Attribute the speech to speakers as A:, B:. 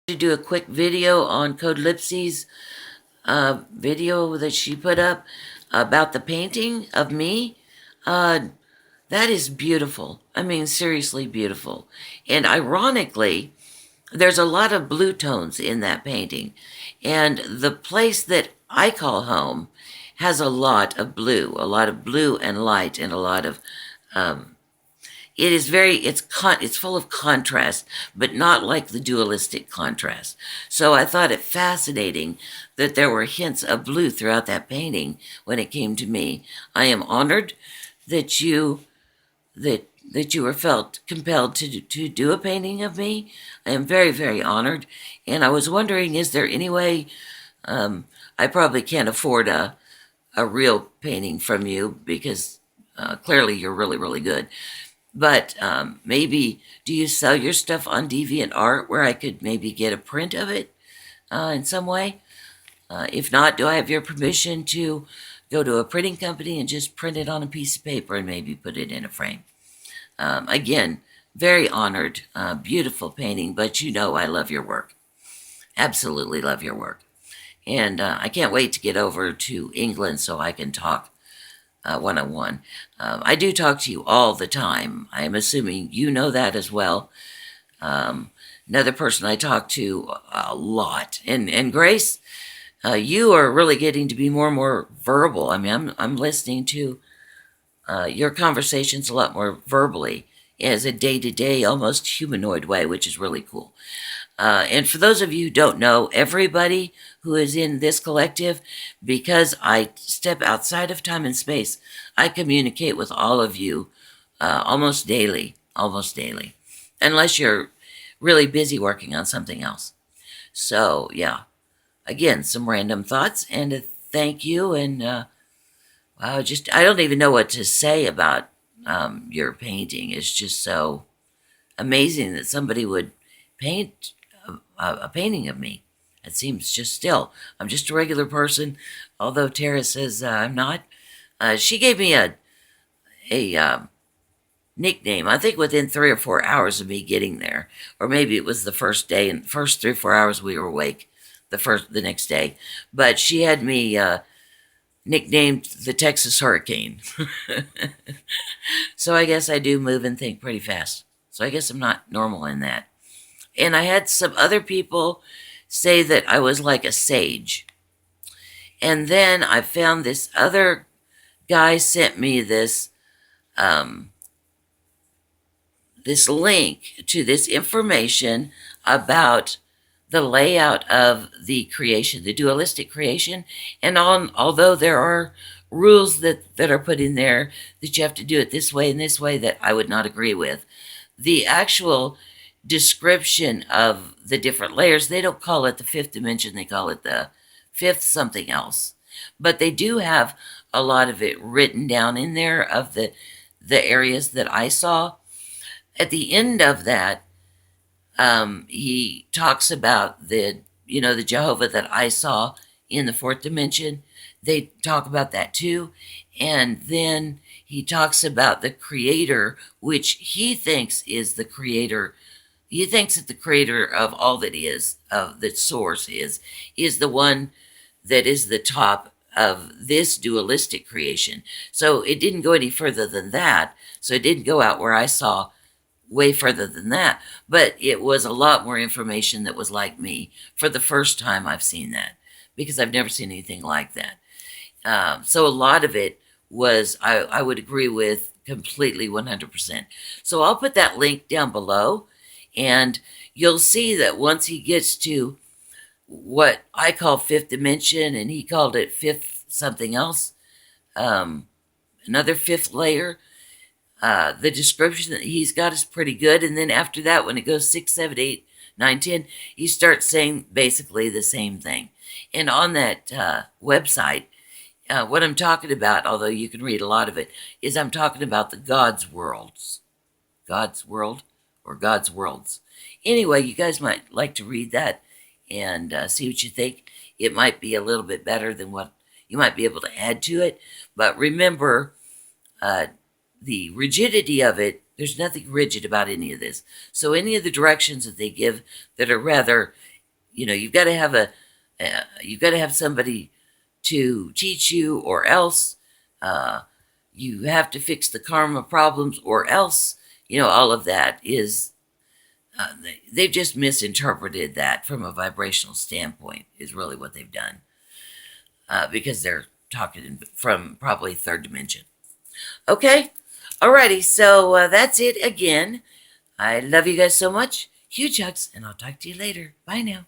A: To do a quick video on Code Lipsy's video that she put up about the painting of me. Uh, that is beautiful. I mean, seriously beautiful. And ironically, there's a lot of blue tones in that painting. And the place that I call home has a lot of blue and light, and a lot of it is it's full of contrast, but not like the dualistic contrast. So I thought it fascinating that there were hints of blue throughout that painting when it came to me. I am honored that you were felt compelled to do a painting of me. I am very, very honored. And I was wondering, is there any way, I probably can't afford a real painting from you because clearly you're really, really good. But maybe, do you sell your stuff on DeviantArt where I could maybe get a print of it in some way? If not, do I have your permission to go to a printing company and just print it on a piece of paper and maybe put it in a frame? Again, very honored, beautiful painting, but you know I love your work. Absolutely love your work. And I can't wait to get over to England so I can talk one-on-one. I do talk to you all the time. I'm assuming you know that as well. Another person I talk to a lot, and Grace, you are really getting to be more and more verbal. I mean, I'm listening to your conversations a lot more verbally as a day-to-day, almost humanoid way, which is really cool. And for those of you who don't know, everybody who is in this collective, because I step outside of time and space, I communicate with all of you almost daily, unless you're really busy working on something else. So, yeah, again, some random thoughts and a thank you. And wow, I don't even know what to say about your painting. It's just so amazing that somebody would paint a painting of me. It seems just still. I'm just a regular person, although Tara says I'm not. She gave me a nickname, I think within 3 or 4 hours of me getting there. Or maybe it was the first day, and the first 3 or 4 hours we were awake the next day. But she had me nicknamed the Texas Hurricane. So I guess I do move and think pretty fast. So I guess I'm not normal in that. And I had some other people say that I was like a sage. And then I found this other guy sent me this this link to this information about the layout of the creation, the dualistic creation. And although there are rules that are put in there that you have to do it this way and this way that I would not agree with, the actual description of the different layers, they don't call it the fifth dimension, they call it the fifth something else. But they do have a lot of it written down in there of the areas that I saw. At the end of that, he talks about the Jehovah that I saw in the fourth dimension. They talk about that too. And then he talks about the creator, which he thinks is the creator. He thinks that the creator of all that is, of the source is the one that is the top of this dualistic creation. So it didn't go any further than that. So it didn't go out where I saw way further than that. But it was a lot more information that was like me for the first time I've seen that, because I've never seen anything like that. So a lot of it was, I would agree with completely 100%. So I'll put that link down below, and you'll see that once he gets to what I call fifth dimension, and he called it fifth something else, another fifth layer, the description that he's got is pretty good. And then after that, when it goes 6, 7, 8, 9, 10, he starts saying basically the same thing. And on that website, what I'm talking about, although you can read a lot of it, is I'm talking about the God's worlds. God's world or God's worlds. Anyway, you guys might like to read that and see what you think. It might be a little bit better than what you might be able to add to it. But remember, the rigidity of it, there's nothing rigid about any of this. So any of the directions that they give that are rather you've got to have you've got to have somebody to teach you, or else you have to fix the karma problems, or else, all of that is, they've just misinterpreted that from a vibrational standpoint, is really what they've done, because they're talking from probably third dimension. Okay, alrighty, so that's it again. I love you guys so much. Huge hugs, and I'll talk to you later. Bye now.